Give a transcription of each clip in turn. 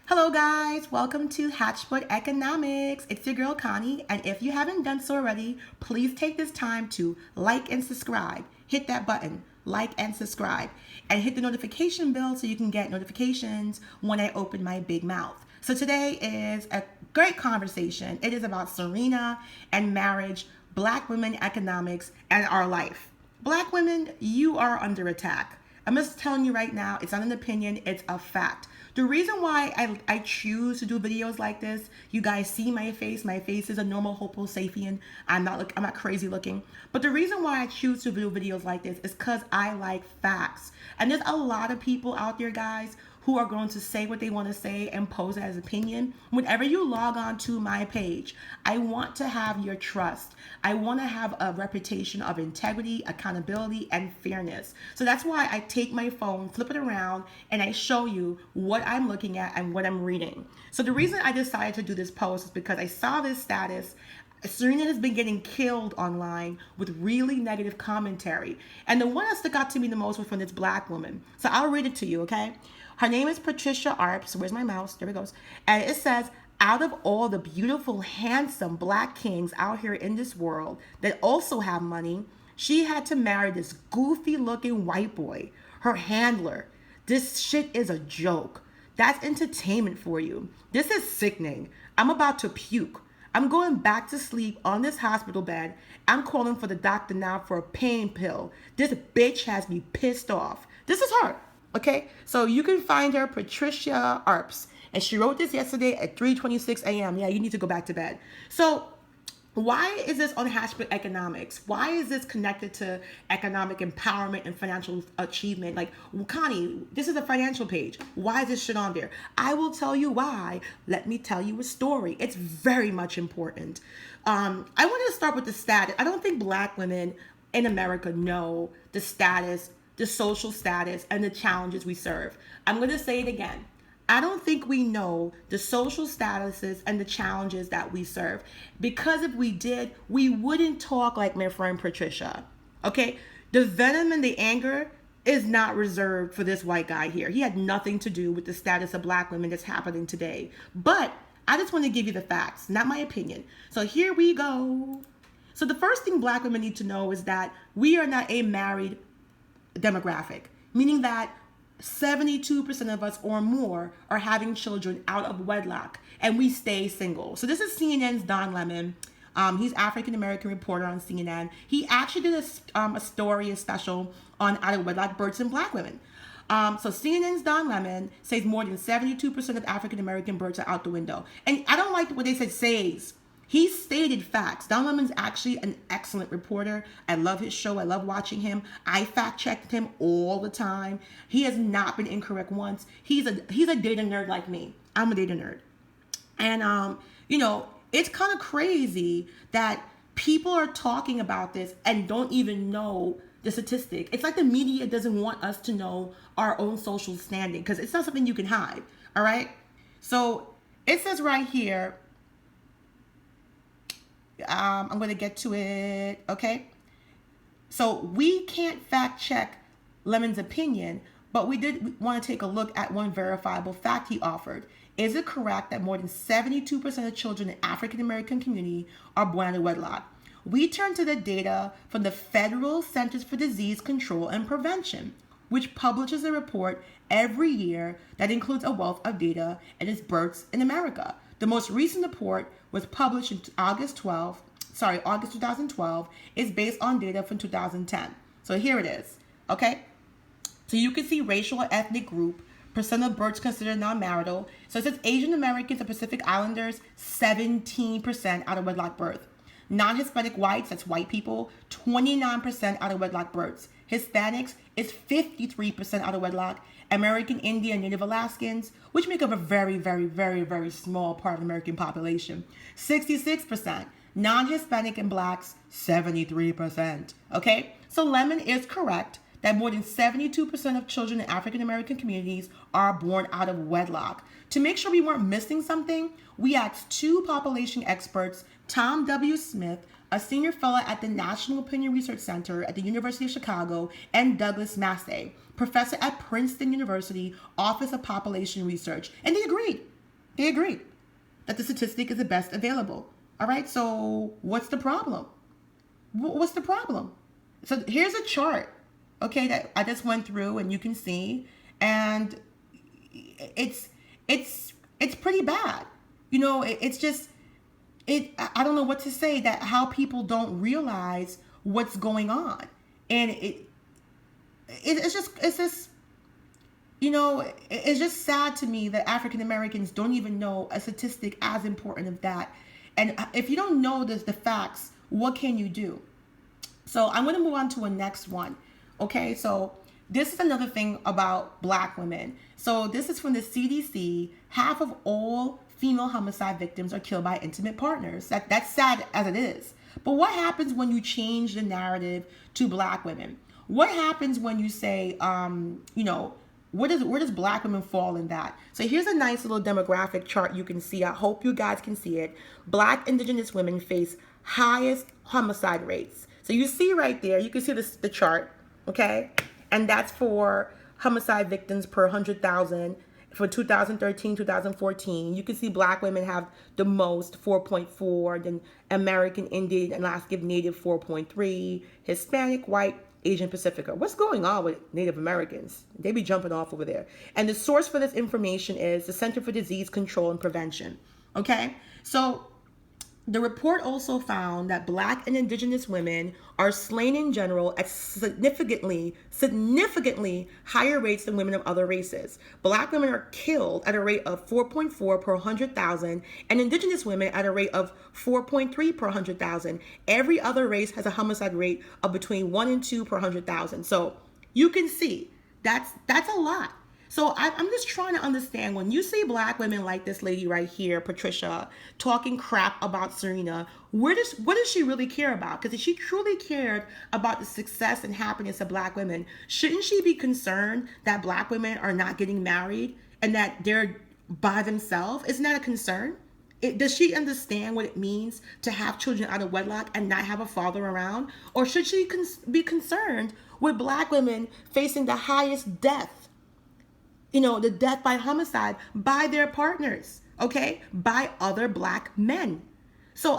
Hello guys, welcome to Hatchfoot Economics. It's your girl Connie, and if you haven't done so already, please take this time to like and subscribe. Hit that button, like and subscribe, and hit the notification bell so you can get notifications when I open my big mouth. So today is a great conversation. It is about Serena and marriage, Black women, economics, and our life. Black women, you are under attack. I'm just telling you right now, it's not an opinion, it's a fact. The reason why I choose to do videos like this, you guys see my face. My face is a normal Homo sapien. I'm not crazy looking. But the reason why I choose to do videos like this is because I like facts. And there's a lot of people out there, guys, who are going to say what they want to say and pose it as opinion. Whenever you log on to my page, I want to have your trust. I want to have a reputation of integrity, accountability, and fairness. So that's why I take my phone, flip it around, and I show you what I'm looking at and what I'm reading. So the reason I decided to do this post is because I saw this status. Serena has been getting killed online with really negative commentary. And the one that stuck out to me the most was from this Black woman. So I'll read it to you, okay? Her name is Patricia Arps. Where's my mouse? There it goes. And it says, out of all the beautiful, handsome Black kings out here in this world that also have money, she had to marry this goofy looking white boy, her handler. This shit is a joke. That's entertainment for you. This is sickening. I'm about to puke. I'm going back to sleep on this hospital bed. I'm calling for the doctor now for a pain pill. This bitch has me pissed off. This is her. Okay, so you can find her, Patricia Arps, and she wrote this yesterday at 3:26 a.m. Yeah, you need to go back to bed. So why is this on Hatchfoot Economics? Why is this connected to economic empowerment and financial achievement? Like, Connie, this is a financial page. Why is this shit on there? I will tell you why. Let me tell you a story. It's very much important. I want to start with the status. I don't think Black women in America know the status, the social status, and the challenges we serve. I'm going to say it again. I don't think we know the social statuses and the challenges that we serve. Because if we did, we wouldn't talk like my friend Patricia. Okay? The venom and the anger is not reserved for this white guy here. He had nothing to do with the status of Black women that's happening today. But I just want to give you the facts, not my opinion. So here we go. So the first thing Black women need to know is that we are not a married demographic, meaning that 72% of us or more are having children out of wedlock, and we stay single. So this is CNN's Don Lemon. He's African-American reporter on CNN. He actually did a story, a special on out of wedlock births and Black women. So CNN's Don Lemon says more than 72% of African-American births are out the window. And I don't like what they said says. He stated facts. Don Lemon's actually an excellent reporter. I love his show. I love watching him. I fact checked him all the time. He has not been incorrect once. He's a data nerd like me. I'm a data nerd. And it's kind of crazy that people are talking about this and don't even know the statistic. It's like the media doesn't want us to know our own social standing because it's not something you can hide. All right? So it says right here, I'm going to get to it, okay? So we can't fact check Lemon's opinion, but we did want to take a look at one verifiable fact he offered. Is it correct that more than 72% of children in the African-American community are born out of wedlock? We turn to the data from the Federal Centers for Disease Control and Prevention, which publishes a report every year that includes a wealth of data and its births in America. The most recent report was published in August 2012, is based on data from 2010. So here it is, okay? So you can see racial or ethnic group, percent of births considered non-marital. So it says Asian Americans and Pacific Islanders, 17% out of wedlock birth. Non-Hispanic whites, that's white people, 29% out of wedlock births. Hispanics is 53% out of wedlock. American Indian, Native Alaskans, which make up a very, very, very, very small part of the American population, 66%. Non-Hispanic and Blacks, 73%. Okay? So Lemon is correct that more than 72% of children in African American communities are born out of wedlock. To make sure we weren't missing something, we asked two population experts, Tom W. Smith, a senior fellow at the National Opinion Research Center at the University of Chicago, and Douglas Massey, professor at Princeton University, Office of Population Research. And they agreed. They agree that the statistic is the best available. All right, so what's the problem? What's the problem? So here's a chart, okay, that I just went through, and you can see, and it's pretty bad. You know, it's just I don't know what to say, that how people don't realize what's going on, and it's just you know, it's just sad to me that African Americans don't even know a statistic as important as that. And if you don't know the facts, what can you do? So I'm going to move on to a next one. Okay, so this is another thing about Black women. So this is from the CDC. Half of all female homicide victims are killed by intimate partners. That's sad as it is. But what happens when you change the narrative to Black women? What happens when you say, you know, where does Black women fall in that? So here's a nice little demographic chart you can see. I hope you guys can see it. Black Indigenous women face highest homicide rates. So you see right there, you can see the chart, okay? And that's for homicide victims per 100,000 for 2013, 2014. You can see Black women have the most, 4.4, then American Indian and Alaska Native, 4.3, Hispanic, white, Asian Pacifica. What's going on with Native Americans? They be jumping off over there. And the source for this information is the Center for Disease Control and Prevention. Okay? So the report also found that Black and Indigenous women are slain in general at significantly higher rates than women of other races. Black women are killed at a rate of 4.4 per 100,000 and Indigenous women at a rate of 4.3 per 100,000. Every other race has a homicide rate of between 1 and 2 per 100,000. So you can see that's a lot. So I'm just trying to understand, when you see Black women like this lady right here, Patricia, talking crap about Serena, what does she really care about? Because if she truly cared about the success and happiness of Black women, shouldn't she be concerned that Black women are not getting married and that they're by themselves? Isn't that a concern? Does she understand what it means to have children out of wedlock and not have a father around? Or should she be concerned with Black women facing the highest death? You know, the death by homicide by their partners, okay, by other Black men. So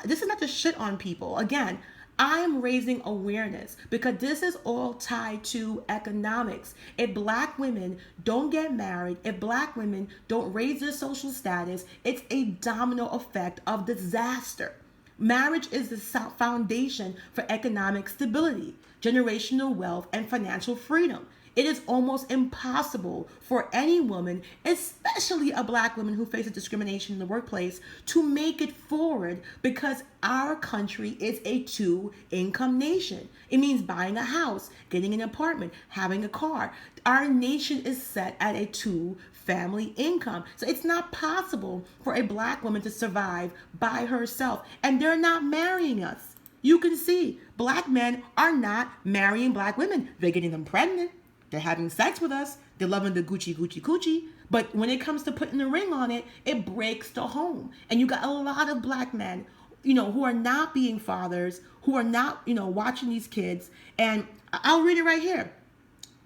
this is not to shit on people. Again, I'm raising awareness because this is all tied to economics. If Black women don't get married, if Black women don't raise their social status, it's a domino effect of disaster. Marriage is the foundation for economic stability, generational wealth, and financial freedom. It is almost impossible for any woman, especially a Black woman who faces discrimination in the workplace, to make it forward because our country is a two-income nation. It means buying a house, getting an apartment, having a car. Our nation is set at a two-family income. So it's not possible for a Black woman to survive by herself. And they're not marrying us. You can see Black men are not marrying Black women. They're getting them pregnant. They're having sex with us. They're loving the Gucci. But when it comes to putting the ring on it, it breaks the home. And you got a lot of Black men, you know, who are not being fathers, who are not, you know, watching these kids. And I'll read it right here.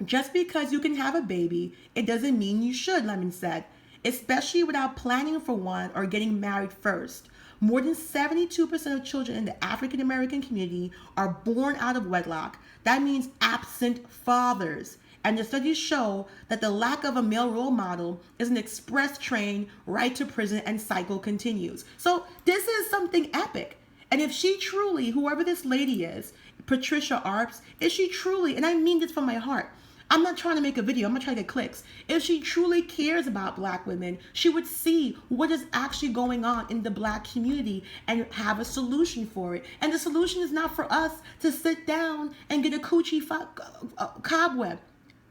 Just because you can have a baby, it doesn't mean you should, Lemon said, especially without planning for one or getting married first. More than 72% of children in the African American community are born out of wedlock. That means absent fathers. And the studies show that the lack of a male role model is an express train right to prison, and cycle continues. So this is something epic. And if she truly, whoever this lady is, Patricia Arps, if she truly, and I mean this from my heart, I'm not trying to make a video, I'm not trying to get clicks. If she truly cares about Black women, she would see what is actually going on in the Black community and have a solution for it. And the solution is not for us to sit down and get a coochie cobweb.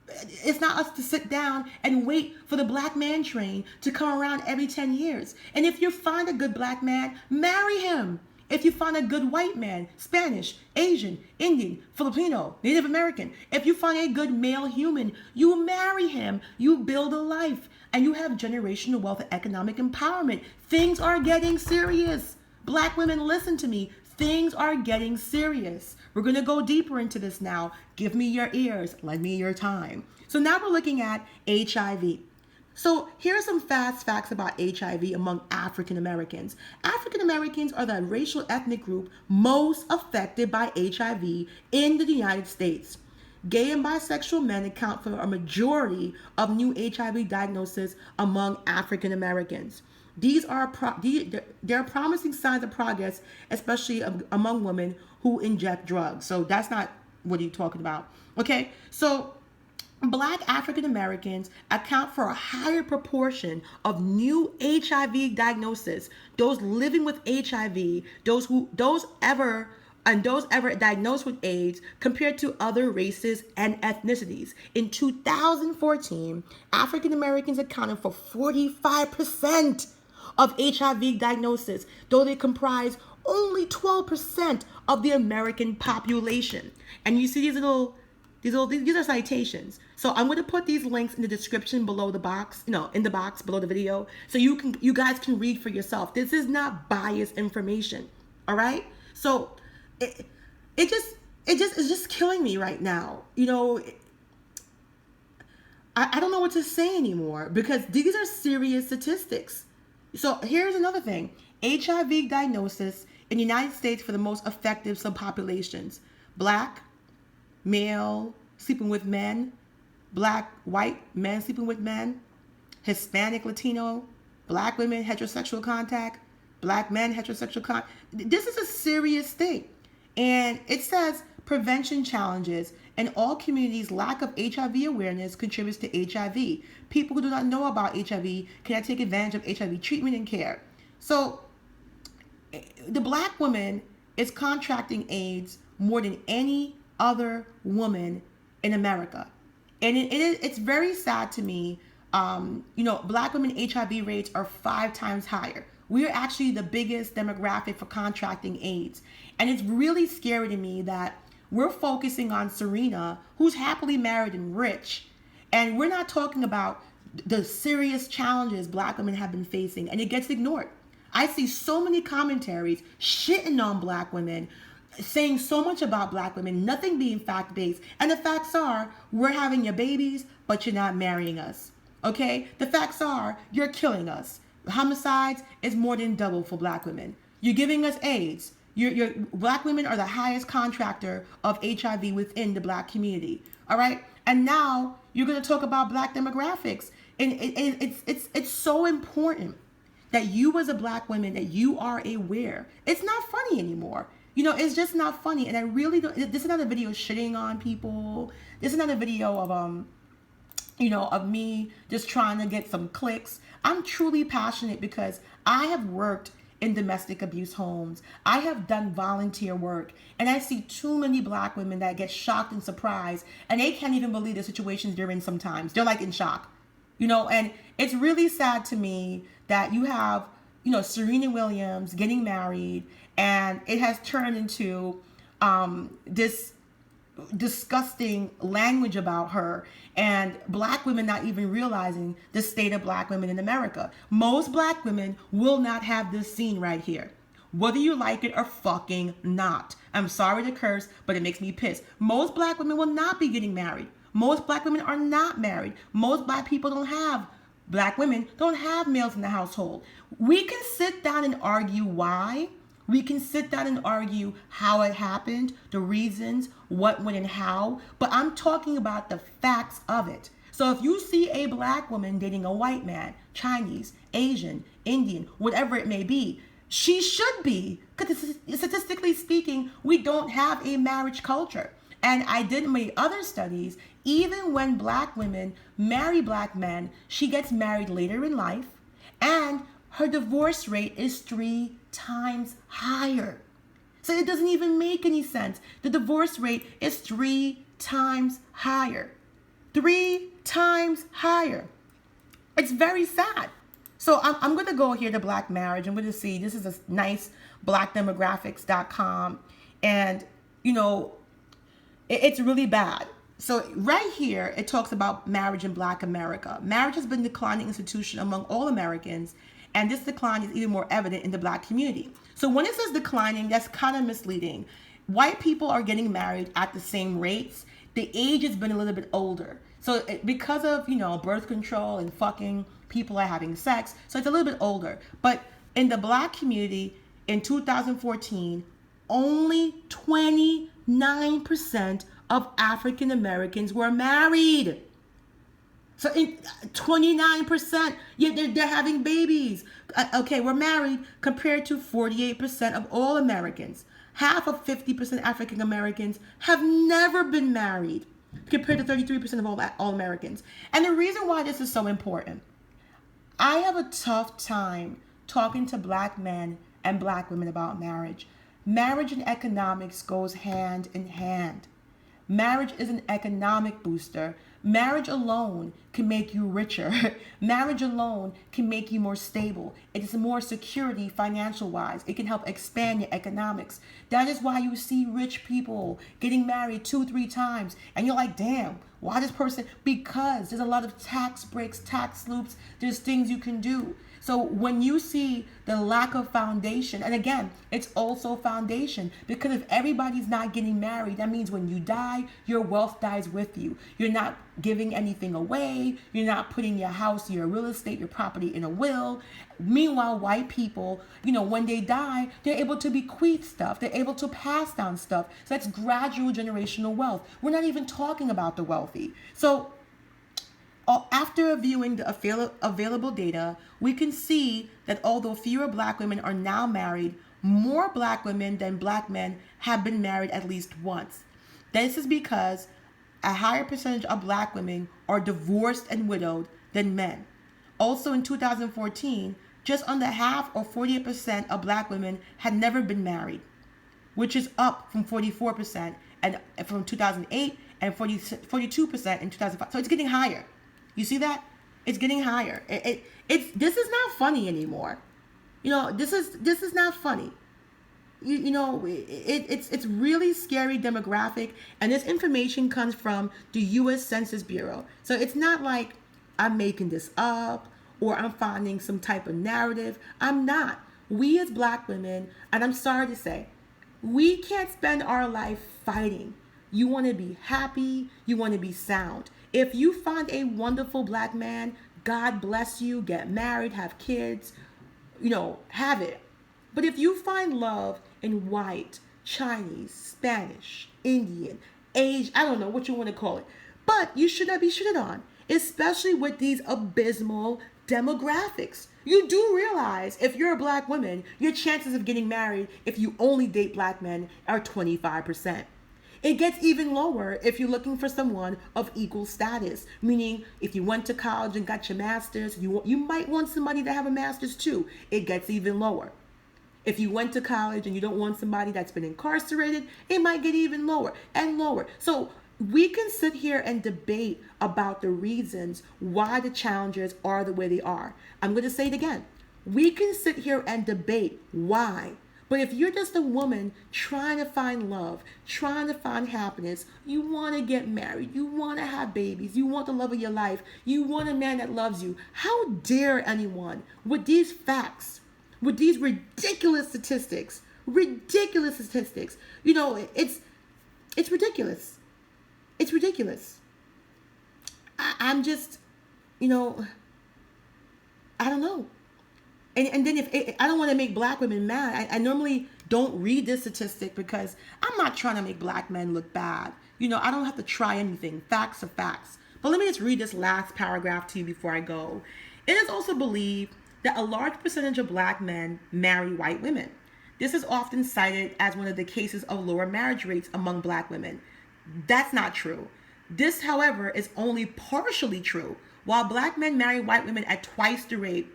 It's not us to sit down and wait for the Black man train to come around every 10 years. And if you find a good Black man, marry him. If you find a good white man, Spanish, Asian, Indian, Filipino, Native American, if you find a good male human, you marry him, you build a life, and you have generational wealth and economic empowerment. Things are getting serious. Black women, listen to me. Things are getting serious. We're going to go deeper into this now. Give me your ears. Lend me your time. So now we're looking at HIV. So here are some fast facts about HIV among African Americans. African Americans are the racial ethnic group most affected by HIV in the United States. Gay and bisexual men account for a majority of new HIV diagnoses among African Americans. There are promising signs of progress, especially among women who inject drugs. So that's not what are you talking about. Okay, so Black African Americans account for a higher proportion of new HIV diagnoses. Those living with HIV, those ever diagnosed with AIDS, compared to other races and ethnicities. In 2014, African Americans accounted for 45% of HIV diagnosis, though they comprise only 12% of the American population. And you see these are citations. So I'm going to put these links in the description below the box, in the box below the video, so you guys can read for yourself. This is not biased information. All right? So it just killing me right now. I don't know what to say anymore, because these are serious statistics. So here's another thing. HIV diagnosis in the United States for the most effective subpopulations: Black, male, sleeping with men, Black, white, men sleeping with men, Hispanic, Latino, Black women, heterosexual contact, Black men, heterosexual contact. This is a serious thing. And it says prevention challenges in all communities. Lack of HIV awareness contributes to HIV. People who do not know about HIV cannot take advantage of HIV treatment and care. So the Black woman is contracting AIDS more than any other woman in America. And it's very sad to me. Black women HIV rates are 5 times higher. We are actually the biggest demographic for contracting AIDS. And it's really scary to me that we're focusing on Serena, who's happily married and rich. And we're not talking about the serious challenges Black women have been facing, and it gets ignored. I see so many commentaries shitting on Black women, saying so much about Black women, nothing being fact-based. And the facts are, we're having your babies, but you're not marrying us. Okay? The facts are, you're killing us. Homicides is more than double for Black women. You're giving us AIDS. Black women are the highest contractor of HIV within the Black community. All right? And now you're going to talk about Black demographics. And it's so important that you as a Black woman, that you are aware. It's not funny anymore. It's just not funny. And I really don't. This is not a video shitting on people. This is not a video of of me just trying to get some clicks. I'm truly passionate because I have worked in domestic abuse homes. I have done volunteer work, and I see too many Black women that get shocked and surprised, and they can't even believe the situations they're in sometimes. They're like in shock, and it's really sad to me that you have, Serena Williams getting married, and it has turned into this disgusting language about her, and Black women not even realizing the state of Black women in America. Most Black women will not have this scene right here, whether you like it or fucking not. I'm sorry to curse, but it makes me pissed. Most Black women will not be getting married. Most Black women are not married. Most Black people Black women don't have males in the household. We can sit down and argue why. We can sit down and argue how it happened, the reasons, what, when, and how, but I'm talking about the facts of it. So if you see a Black woman dating a white man, Chinese, Asian, Indian, whatever it may be, she should be, because statistically speaking, we don't have a marriage culture. And I did many other studies. Even when Black women marry Black men, she gets married later in life, and her divorce rate is 3 times higher. So it doesn't even make any sense. The divorce rate is 3 times higher. 3 times higher. It's very sad. So I'm going to go here to Black marriage. I'm going to see, this is a nice blackdemographics.com. And, it's really bad. So right here, it talks about marriage in Black America. Marriage has been a declining institution among all Americans, and this decline is even more evident in the Black community. So when it says declining, that's kind of misleading. White people are getting married at the same rates. the age has been a little bit older. So because of, birth control and fucking, people are having sex. So it's a little bit older. But in the Black community in 2014, only 29% of African Americans were married. So 29%, yet they're having babies. Okay, we're married compared to 48% of all Americans. Half of 50% African Americans have never been married compared to 33% of all Americans. And the reason why this is so important, I have a tough time talking to Black men and Black women about marriage. Marriage and economics goes hand in hand. Marriage is an economic booster. Marriage alone can make you richer. Marriage alone can make you more stable. It is more security financial wise. It can help expand your economics. That is why you see rich people getting married 2-3 times. And you're like, damn, why this person? Because there's a lot of tax breaks, tax loops. There's things you can do. So when you see the lack of foundation, and again, it's also foundation, because if everybody's not getting married, that means when you die, your wealth dies with you. You're not giving anything away. You're not putting your house, your real estate, your property in a will. Meanwhile, white people, when they die, they're able to bequeath stuff. They're able to pass down stuff. So that's gradual generational wealth. We're not even talking about the wealthy. So after viewing the available data, we can see that although fewer Black women are now married, more Black women than Black men have been married at least once. This is because a higher percentage of Black women are divorced and widowed than men. Also in 2014, just under half or 48% of Black women had never been married, which is up from 44% and from 2008 and 42% in 2005. So it's getting higher. You see that? It's getting higher. This is not funny anymore. This is not funny. It's really scary demographic, and this information comes from the U.S. Census Bureau. So it's not like I'm making this up or I'm finding some type of narrative. I'm not. We as Black women, and I'm sorry to say, we can't spend our life fighting. You want to be happy. You want to be sound. If you find a wonderful Black man, God bless you, get married, have kids, have it. But if you find love in white, Chinese, Spanish, Indian, Asian, I don't know what you want to call it, but you should not be shitted on, especially with these abysmal demographics. You do realize if you're a Black woman, your chances of getting married if you only date Black men are 25%. It gets even lower if you're looking for someone of equal status, meaning if you went to college and got your master's, you might want somebody to have a master's too. It gets even lower. If you went to college and you don't want somebody that's been incarcerated, it might get even lower and lower. So we can sit here and debate about the reasons why the challenges are the way they are. I'm going to say it again. We can sit here and debate why. But if you're just a woman trying to find love, trying to find happiness, you want to get married, you want to have babies, you want the love of your life, you want a man that loves you, how dare anyone with these facts, with these ridiculous statistics, it's ridiculous. It's ridiculous. I'm just, I don't know. And then if I don't want to make Black women mad, I normally don't read this statistic because I'm not trying to make Black men look bad. I don't have to try anything. Facts are facts. But let me just read this last paragraph to you before I go. It is also believed that a large percentage of Black men marry white women. This is often cited as one of the cases of lower marriage rates among Black women. That's not true. This, however, is only partially true. While Black men marry white women at twice the rate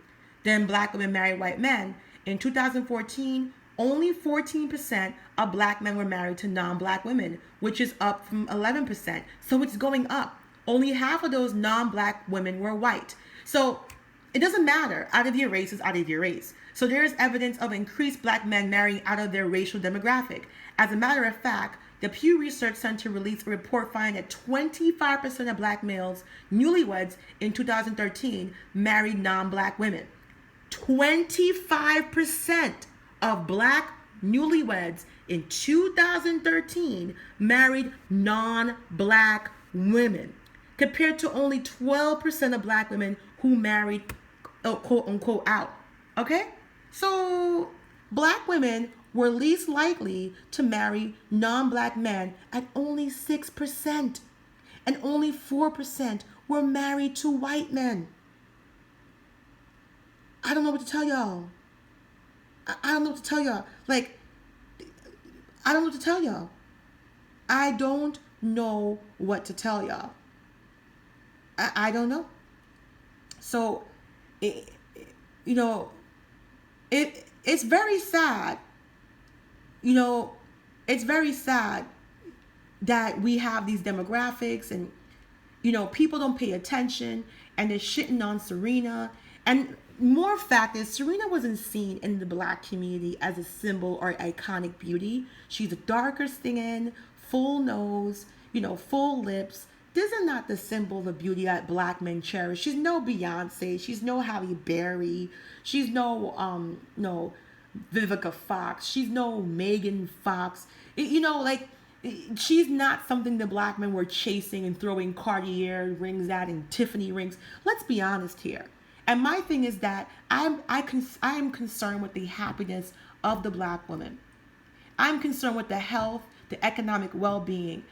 than Black women marry white men, in 2014, only 14% of Black men were married to non-Black women, which is up from 11%. So it's going up. Only half of those non-Black women were white. So it doesn't matter. Out of your race is out of your race. So there is evidence of increased Black men marrying out of their racial demographic. As a matter of fact, the Pew Research Center released a report finding that 25% of Black males, newlyweds in 2013, married non-Black women. 25% of Black newlyweds in 2013 married non-black women, compared to only 12% of black women who married quote unquote out. Okay? So black women were least likely to marry non-black men at only 6%. And only 4% were married to white men. I don't know what to tell y'all. I don't know what to tell y'all. Like, I don't know what to tell y'all. I don't know what to tell y'all. I don't know. So, it's very sad. It's very sad that we have these demographics and, people don't pay attention and they're shitting on Serena. And more fact is, Serena wasn't seen in the black community as a symbol or iconic beauty. She's a darker skin, full nose, full lips. These are not the symbol of beauty that black men cherish. She's no Beyonce. She's no Halle Berry. She's no Vivica Fox. She's no Megan Fox. She's not something the black men were chasing and throwing Cartier rings at and Tiffany rings. Let's be honest here. And my thing is that I am concerned with the happiness of the black woman. I'm concerned with the health, the economic well-being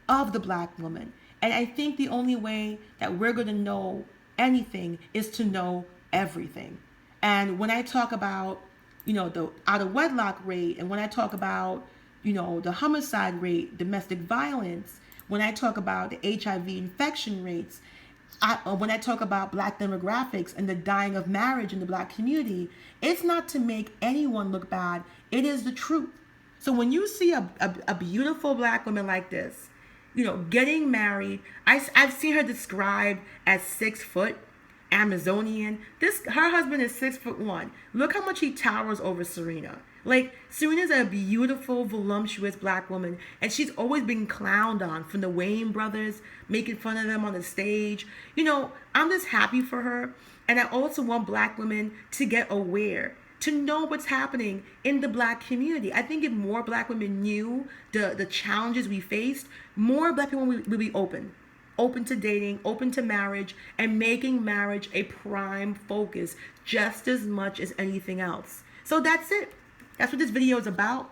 of the black woman. And I think the only way that we're going to know anything is to know everything. And when I talk about, the out of wedlock rate, and when I talk about, the homicide rate, domestic violence, when I talk about the HIV infection rates, when I talk about black demographics and the dying of marriage in the black community, it's not to make anyone look bad. It is the truth. So when you see a beautiful black woman like this, getting married, I've seen her described as 6 foot, Amazonian. Her husband is 6'1". Look how much he towers over Serena. Like, Serena's a beautiful, voluptuous black woman, and she's always been clowned on from the Wayne brothers, making fun of them on the stage. I'm just happy for her, and I also want black women to get aware, to know what's happening in the black community. I think if more black women knew the challenges we faced, more black people would be open to dating, open to marriage, and making marriage a prime focus just as much as anything else. So that's it. That's what this video is about.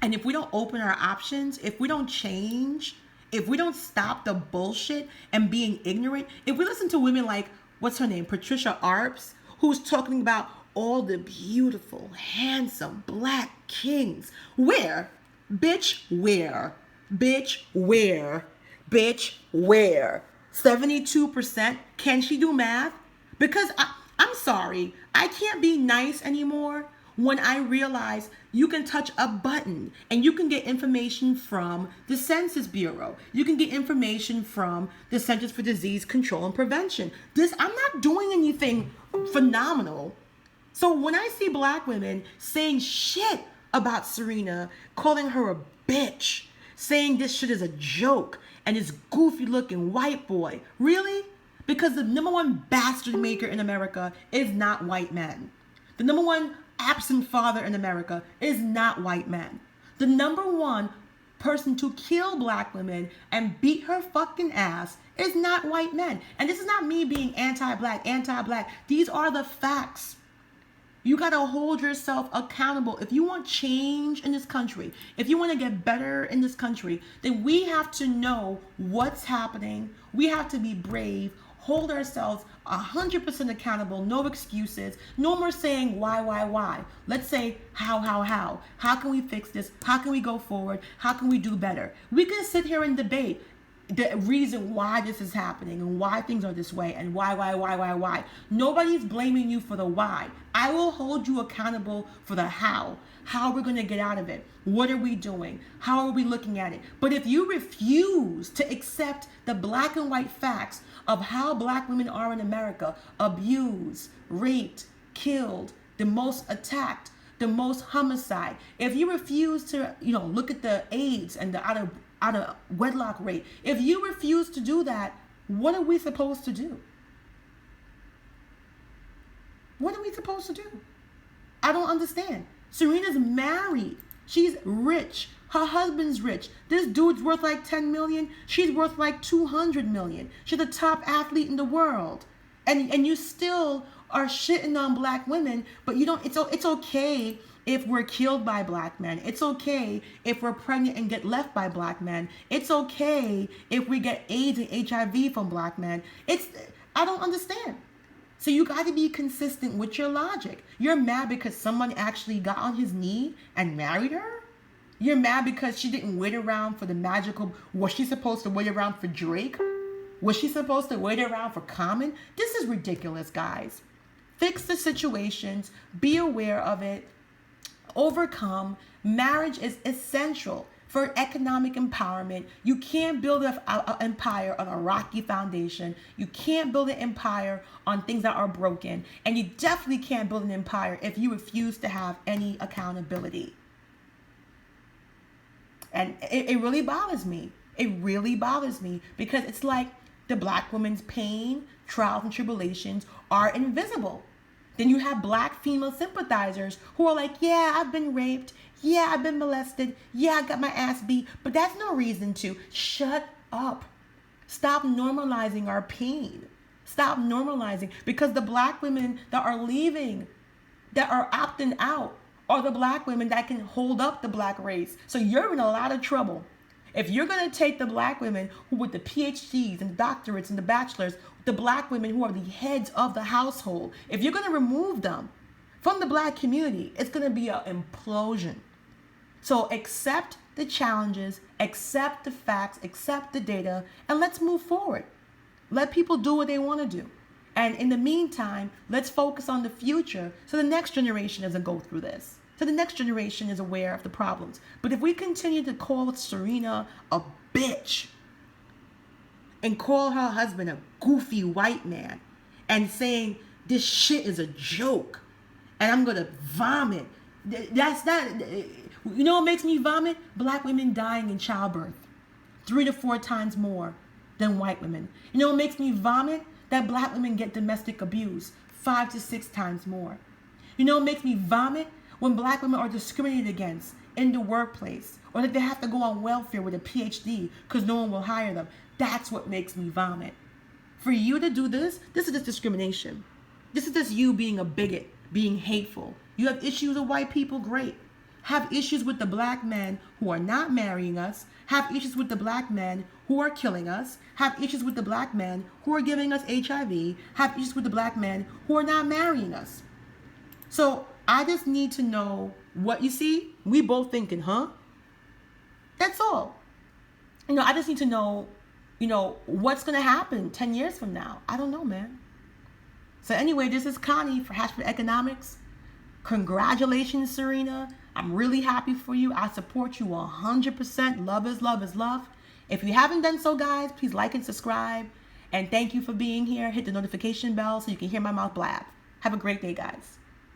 And if we don't open our options, if we don't change, if we don't stop the bullshit and being ignorant, if we listen to women like, what's her name, Patricia Arps, who's talking about all the beautiful, handsome black kings. Where? Bitch, where? Bitch, where? Bitch, where? 72%? Can she do math? Because I'm sorry, I can't be nice anymore when I realize you can touch a button and you can get information from the Census Bureau. You can get information from the Centers for Disease Control and Prevention. I'm not doing anything phenomenal. So when I see black women saying shit about Serena, calling her a bitch, saying this shit is a joke and this goofy looking white boy, really? Because the number one bastard maker in America is not white men. The number one absent father in America is not white men. The number one person to kill black women and beat her fucking ass is not white men. And this is not me being anti-black. These are the facts. You got to hold yourself accountable. If you want change in this country, if you want to get better in this country, then we have to know what's happening. We have to be brave, hold ourselves 100% accountable, no excuses, no more saying why. Let's say how. How can we fix this? How can we go forward? How can we do better? We can sit here and debate the reason why this is happening and why things are this way and why. Nobody's blaming you for the why. I will hold you accountable for the how we're going to get out of it. What are we doing? How are we looking at it? But if you refuse to accept the black and white facts of how black women are in America, abused, raped, killed, the most attacked, the most homicide, if you refuse to, look at the AIDS and the out of wedlock rate, if you refuse to do that, what are we supposed to do? What are we supposed to do? I don't understand. Serena's married. She's rich. Her husband's rich. This dude's worth like 10 million. She's worth like 200 million. She's the top athlete in the world. And you still are shitting on black women, but you don't, it's okay if we're killed by black men. It's okay if we're pregnant and get left by black men. It's okay if we get AIDS and HIV from black men. I don't understand. So you got to be consistent with your logic. You're mad because someone actually got on his knee and married her? You're mad because she didn't wait around for the magical, was she supposed to wait around for Drake? Was she supposed to wait around for Common? This is ridiculous, guys. Fix the situations, be aware of it, overcome. Marriage is essential for economic empowerment. You can't build an empire on a rocky foundation. You can't build an empire on things that are broken. And you definitely can't build an empire if you refuse to have any accountability. And it really bothers me. It really bothers me because it's like the black woman's pain, trials, and tribulations are invisible. Then you have black female sympathizers who are like, yeah, I've been raped. Yeah, I've been molested. Yeah, I got my ass beat. But that's no reason to shut up. Stop normalizing our pain. Stop normalizing, because the black women that are leaving, that are opting out, are the black women that can hold up the black race. So you're in a lot of trouble. If you're going to take the black women who with the PhDs and the doctorates and the bachelors, the black women who are the heads of the household, if you're going to remove them from the black community, it's going to be an implosion. So accept the challenges, accept the facts, accept the data, and let's move forward. Let people do what they want to do. And in the meantime, let's focus on the future so the next generation doesn't go through this. So the next generation is aware of the problems. But if we continue to call Serena a bitch and call her husband a goofy white man and saying this shit is a joke and I'm going to vomit, that's not, you know what makes me vomit? Black women dying in childbirth 3 to 4 times more than white women. You know what makes me vomit? That black women get domestic abuse 5 to 6 times more. You know what makes me vomit? When black women are discriminated against in the workplace, or that they have to go on welfare with a PhD because no one will hire them. That's what makes me vomit. For you to do this is just discrimination. This is just you being a bigot, being hateful. You have issues with white people, great. Have issues with the black men who are not marrying us. Have issues with the black men who are killing us. Have issues with the black men who are giving us HIV. Have issues with the black men who are not marrying us. So I just need to know what you see. We both thinking, huh? That's all. I just need to know, what's going to happen 10 years from now. I don't know, man. So anyway, this is Connie for Hatchford Economics. Congratulations, Serena. I'm really happy for you. I support you 100%. Love is love is love. If you haven't done so, guys, please like and subscribe. And thank you for being here. Hit the notification bell so you can hear my mouth blab. Have a great day, guys.